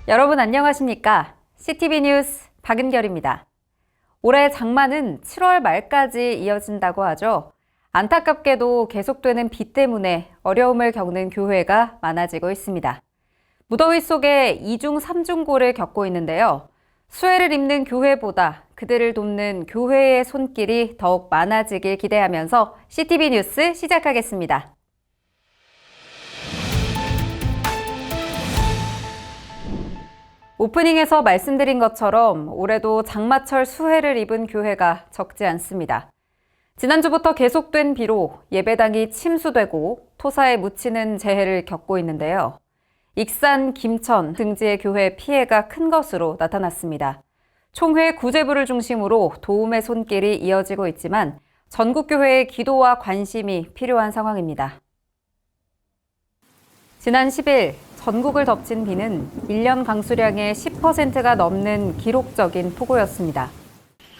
여러분 안녕하십니까? CTV 뉴스 박은결입니다. 올해 장마는 7월 말까지 이어진다고 하죠. 안타깝게도 계속되는 비 때문에 어려움을 겪는 교회가 많아지고 있습니다. 무더위 속에 이중 삼중고를 겪고 있는데요. 수해를 입는 교회보다 그들을 돕는 교회의 손길이 더욱 많아지길 기대하면서 CTV 뉴스 시작하겠습니다. 오프닝에서 말씀드린 것처럼 올해도 장마철 수해를 입은 교회가 적지 않습니다. 지난주부터 계속된 비로 예배당이 침수되고 토사에 묻히는 재해를 겪고 있는데요. 익산, 김천 등지의 교회 피해가 큰 것으로 나타났습니다. 총회 구제부를 중심으로 도움의 손길이 이어지고 있지만 전국 교회의 기도와 관심이 필요한 상황입니다. 지난 10일 전국을 덮친 비는 1년 강수량의 10%가 넘는 기록적인 폭우였습니다.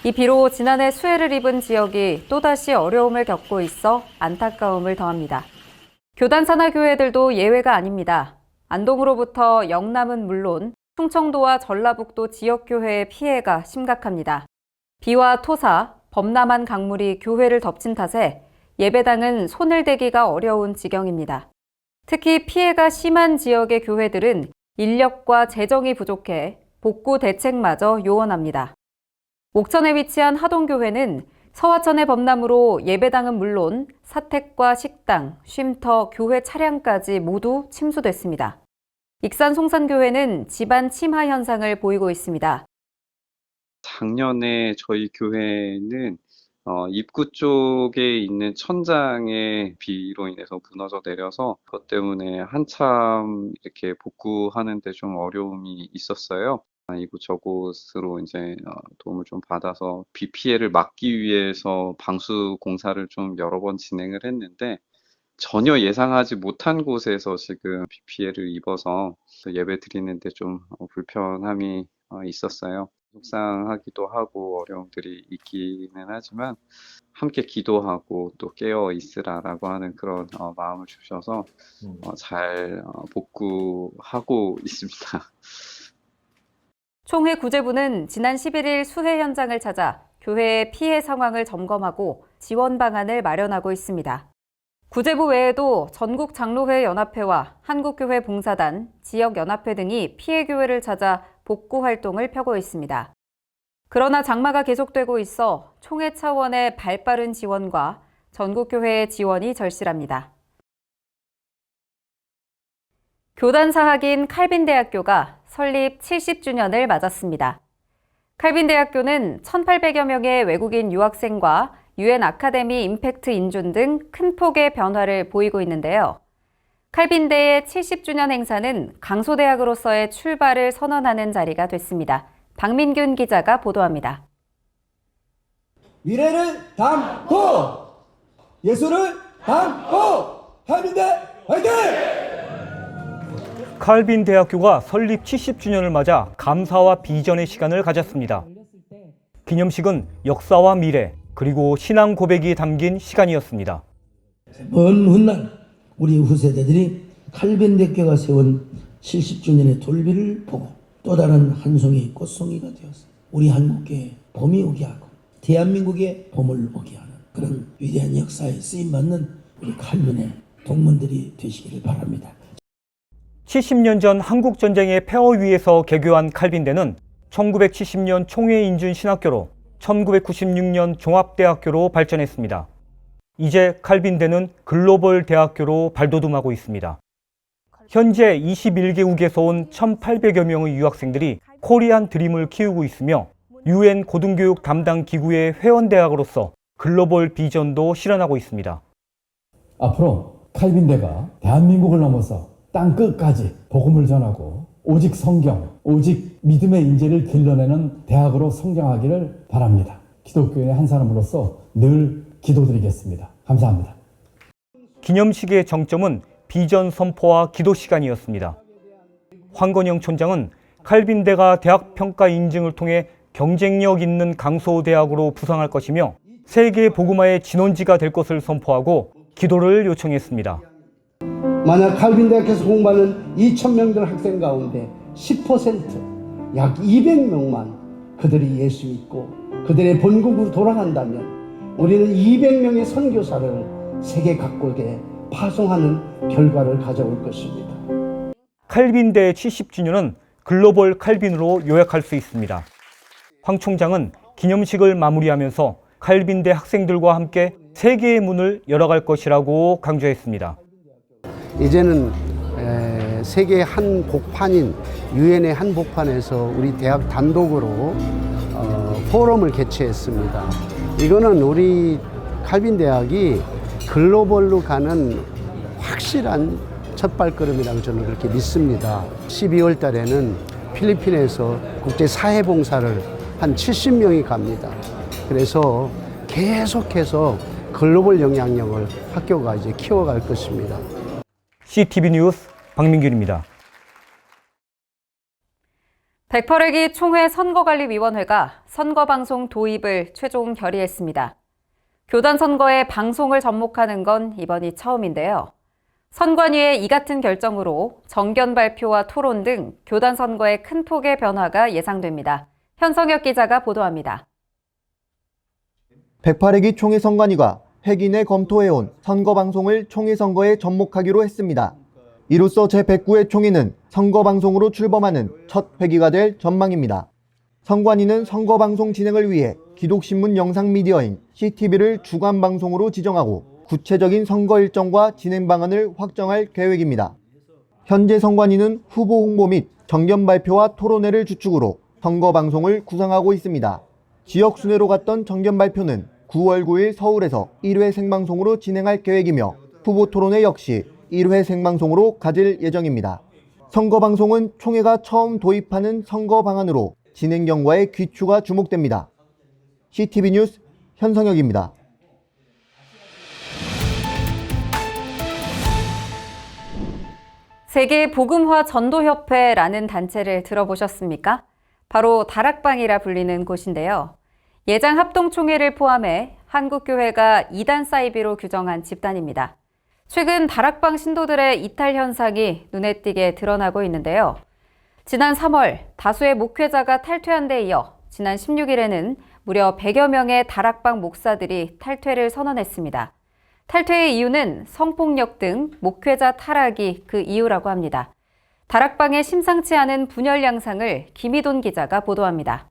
이 비로 지난해 수해를 입은 지역이 또다시 어려움을 겪고 있어 안타까움을 더합니다. 교단 산하 교회들도 예외가 아닙니다. 안동으로부터 영남은 물론 충청도와 전라북도 지역 교회의 피해가 심각합니다. 비와 토사, 범람한 강물이 교회를 덮친 탓에 예배당은 손을 대기가 어려운 지경입니다. 특히 피해가 심한 지역의 교회들은 인력과 재정이 부족해 복구 대책마저 요원합니다. 옥천에 위치한 하동교회는 서화천의 범람으로 예배당은 물론 사택과 식당, 쉼터, 교회 차량까지 모두 침수됐습니다. 익산 송산교회는 집안 침하 현상을 보이고 있습니다. 작년에 저희 교회는 입구 쪽에 있는 천장에 비로 인해서 무너져 내려서 그것 때문에 한참 이렇게 복구하는데 좀 어려움이 있었어요. 이곳저곳으로 이제 도움을 좀 받아서 비 피해를 막기 위해서 방수 공사를 좀 여러 번 진행을 했는데 전혀 예상하지 못한 곳에서 지금 비 피해를 입어서 예배 드리는데 좀 불편함이 있었어요. 속상하기도 하고 어려움들이 있기는 하지만 함께 기도하고 또 깨어 있으라라고 하는 그런 마음을 주셔서 잘 복구하고 있습니다. 총회 구제부는 지난 11일 수해 현장을 찾아 교회의 피해 상황을 점검하고 지원 방안을 마련하고 있습니다. 구제부 외에도 전국장로회 연합회와 한국교회 봉사단, 지역연합회 등이 피해 교회를 찾아 복구 활동을 펴고 있습니다. 그러나 장마가 계속되고 있어 총회 차원의 발빠른 지원과 전국교회의 지원이 절실합니다. 교단사학인 칼빈대학교가 설립 70주년을 맞았습니다. 칼빈대학교는 1,800여 명의 외국인 유학생과 UN 아카데미 임팩트 인준 등 큰 폭의 변화를 보이고 있는데요. 칼빈대의 70주년 행사는 강소대학으로서의 출발을 선언하는 자리가 됐습니다. 박민균 기자가 보도합니다. 미래를 담고 예술을 담고 칼빈대 화이팅! 칼빈대학교가 설립 70주년을 맞아 감사와 비전의 시간을 가졌습니다. 기념식은 역사와 미래, 그리고 신앙 고백이 담긴 시간이었습니다. 먼 훗날 우리 후세대들이 칼빈대학교가 세운 70주년의 돌비를 보고 또 다른 한 송이 꽃송이가 되어서 우리 한국에 봄이 오게 하고 대한민국에 봄을 오게 하는 그런 위대한 역사에 쓰임받는 우리 칼빈의 동문들이 되시기를 바랍니다. 70년 전 한국전쟁의 폐허 위에서 개교한 칼빈대는 1970년 총회 인준 신학교로 1996년 종합대학교로 발전했습니다. 이제 칼빈대는 글로벌 대학교로 발돋움하고 있습니다. 현재 21개국에서 온 1,800여 명의 유학생들이 코리안 드림을 키우고 있으며 UN 고등교육 담당 기구의 회원대학으로서 글로벌 비전도 실현하고 있습니다. 앞으로 칼빈대가 대한민국을 넘어서 땅 끝까지 복음을 전하고 오직 성경, 오직 믿음의 인재를 길러내는 대학으로 성장하기를 바랍니다. 기독교의 한 사람으로서 늘 기도드리겠습니다. 감사합니다. 기념식의 정점은 비전 선포와 기도 시간이었습니다. 황건영 촌장은 칼빈대가 대학 평가 인증을 통해 경쟁력 있는 강소대학으로 부상할 것이며 세계 복음화의 진원지가 될 것을 선포하고 기도를 요청했습니다. 만약 칼빈대학에서 공부하는 2,000명들 학생 가운데 10%, 약 200명만 그들이 예수 믿고 그들의 본국으로 돌아간다면 우리는 200명의 선교사를 세계 각국에 파송하는 결과를 가져올 것입니다. 칼빈대 70주년은 글로벌 칼빈으로 요약할 수 있습니다. 황 총장은 기념식을 마무리하면서 칼빈대 학생들과 함께 세계의 문을 열어갈 것이라고 강조했습니다. 이제는 세계의 한 복판인 유엔의 한 복판에서 우리 대학 단독으로 포럼을 개최했습니다. 이거는 우리 칼빈 대학이 글로벌로 가는 확실한 첫 발걸음이라고 저는 그렇게 믿습니다. 12월 달에는 필리핀에서 국제 사회봉사를 한 70명이 갑니다. 그래서 계속해서 글로벌 영향력을 학교가 이제 키워갈 것입니다. CTV 뉴스 박민균입니다. 108회기 총회 선거관리위원회가 선거방송 도입을 최종 결의했습니다. 교단 선거에 방송을 접목하는 건 이번이 처음인데요. 선관위의 이 같은 결정으로 정견 발표와 토론 등 교단 선거에 큰 폭의 변화가 예상됩니다. 현성혁 기자가 보도합니다. 108회기 총회 선관위가 회기 내 검토해온 선거방송을 총회 선거에 접목하기로 했습니다. 이로써 제109회 총회는 선거방송으로 출범하는 첫 회기가 될 전망입니다. 선관위는 선거방송 진행을 위해 기독신문 영상미디어인 CTV를 주간방송으로 지정하고 구체적인 선거 일정과 진행 방안을 확정할 계획입니다. 현재 선관위는 후보 홍보 및 정견 발표와 토론회를 주축으로 선거방송을 구상하고 있습니다. 지역 순회로 갔던 정견 발표는 9월 9일 서울에서 1회 생방송으로 진행할 계획이며 후보 토론회 역시 1회 생방송으로 가질 예정입니다. 선거방송은 총회가 처음 도입하는 선거 방안으로 진행 경과에 귀추가 주목됩니다. CTV 뉴스 현성혁입니다. 세계 복음화 전도협회라는 단체를 들어보셨습니까? 바로 다락방이라 불리는 곳인데요. 예장 합동총회를 포함해 한국교회가 이단 사이비로 규정한 집단입니다. 최근 다락방 신도들의 이탈 현상이 눈에 띄게 드러나고 있는데요. 지난 3월 다수의 목회자가 탈퇴한 데 이어 지난 16일에는 무려 100여 명의 다락방 목사들이 탈퇴를 선언했습니다. 탈퇴의 이유는 성폭력 등 목회자 타락이 그 이유라고 합니다. 다락방의 심상치 않은 분열 양상을 김희돈 기자가 보도합니다.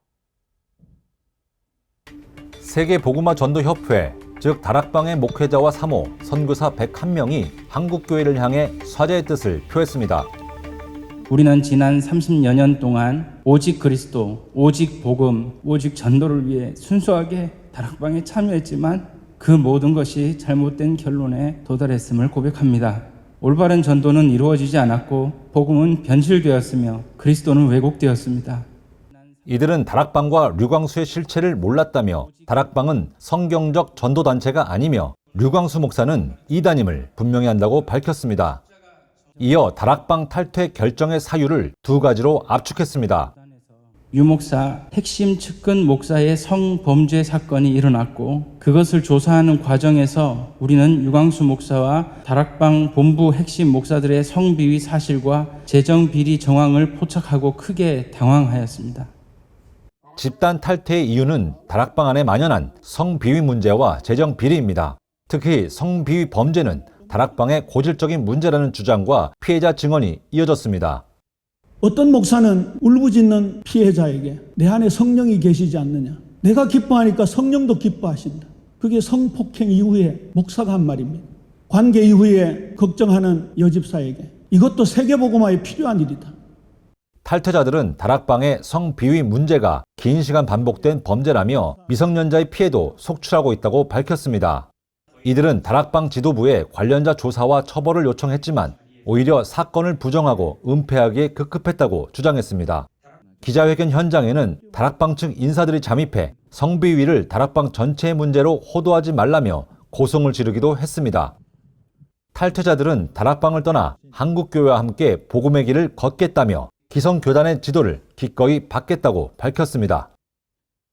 세계 복음화 전도협회, 즉 다락방의 목회자와 사모, 선교사 101명이 한국교회를 향해 사죄의 뜻을 표했습니다. 우리는 지난 30여 년 동안 오직 그리스도, 오직 복음, 오직 전도를 위해 순수하게 다락방에 참여했지만 그 모든 것이 잘못된 결론에 도달했음을 고백합니다. 올바른 전도는 이루어지지 않았고 복음은 변질되었으며 그리스도는 왜곡되었습니다. 이들은 다락방과 류광수의 실체를 몰랐다며 다락방은 성경적 전도단체가 아니며 류광수 목사는 이단임을 분명히 한다고 밝혔습니다. 이어 다락방 탈퇴 결정의 사유를 두 가지로 압축했습니다. 유 목사 핵심 측근 목사의 성범죄 사건이 일어났고 그것을 조사하는 과정에서 우리는 유광수 목사와 다락방 본부 핵심 목사들의 성비위 사실과 재정 비리 정황을 포착하고 크게 당황하였습니다. 집단 탈퇴의 이유는 다락방 안에 만연한 성비위 문제와 재정 비리입니다. 특히 성비위 범죄는 다락방의 고질적인 문제라는 주장과 피해자 증언이 이어졌습니다. 어떤 목사는 울부짖는 피해자에게 내 안에 성령이 계시지 않느냐. 내가 기뻐하니까 성령도 기뻐하신다. 그게 성폭행 이후에 목사가 한 말입니다. 관계 이후에 걱정하는 여집사에게 이것도 세계복음화에 필요한 일이다. 탈퇴자들은 다락방의 성비위 문제가 긴 시간 반복된 범죄라며 미성년자의 피해도 속출하고 있다고 밝혔습니다. 이들은 다락방 지도부에 관련자 조사와 처벌을 요청했지만 오히려 사건을 부정하고 은폐하기에 급급했다고 주장했습니다. 기자회견 현장에는 다락방 측 인사들이 잠입해 성비위를 다락방 전체의 문제로 호도하지 말라며 고성을 지르기도 했습니다. 탈퇴자들은 다락방을 떠나 한국교회와 함께 복음의 길을 걷겠다며 기성교단의 지도를 기꺼이 받겠다고 밝혔습니다.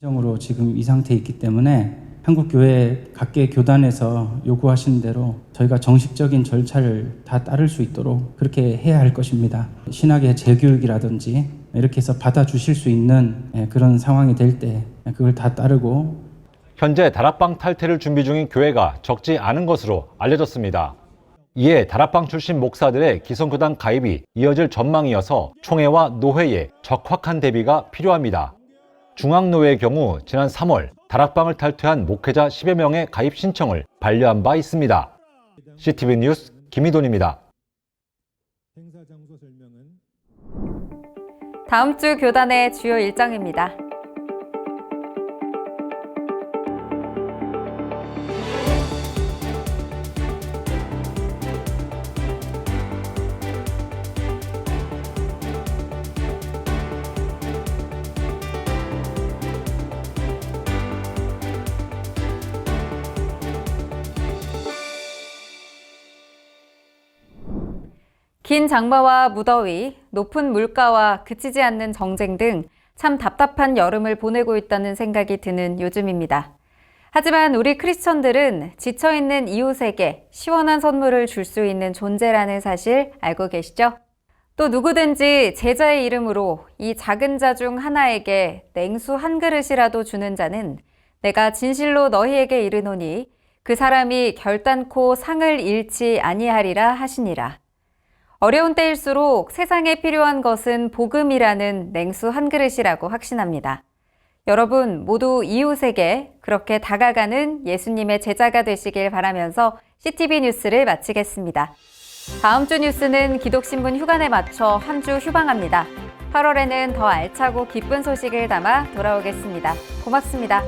정으로 지금 이 상태에 있기 때문에 한국 교회 각계 교단에서 요구하신 대로 저희가 정식적인 절차를 다 따를 수 있도록 그렇게 해야 할 것입니다. 신학의 재교육이라든지 이렇게 해서 받아주실 수 있는 그런 상황이 될 때 그걸 다 따르고. 현재 다락방 탈퇴를 준비 중인 교회가 적지 않은 것으로 알려졌습니다. 이에 다락방 출신 목사들의 기성교단 가입이 이어질 전망이어서 총회와 노회의 적확한 대비가 필요합니다. 중앙노회의 경우 지난 3월 다락방을 탈퇴한 목회자 10여 명의 가입 신청을 반려한 바 있습니다. CTV 뉴스 김희돈입니다. 다음 주 교단의 주요 일정입니다. 긴 장마와 무더위, 높은 물가와 그치지 않는 정쟁 등 참 답답한 여름을 보내고 있다는 생각이 드는 요즘입니다. 하지만 우리 크리스천들은 지쳐있는 이웃에게 시원한 선물을 줄 수 있는 존재라는 사실 알고 계시죠? 또 누구든지 제자의 이름으로 이 작은 자 중 하나에게 냉수 한 그릇이라도 주는 자는 내가 진실로 너희에게 이르노니 그 사람이 결단코 상을 잃지 아니하리라 하시니라. 어려운 때일수록 세상에 필요한 것은 복음이라는 냉수 한 그릇이라고 확신합니다. 여러분 모두 이웃에게 그렇게 다가가는 예수님의 제자가 되시길 바라면서 CTV 뉴스를 마치겠습니다. 다음 주 뉴스는 기독신문 휴관에 맞춰 한 주 휴방합니다. 8월에는 더 알차고 기쁜 소식을 담아 돌아오겠습니다. 고맙습니다.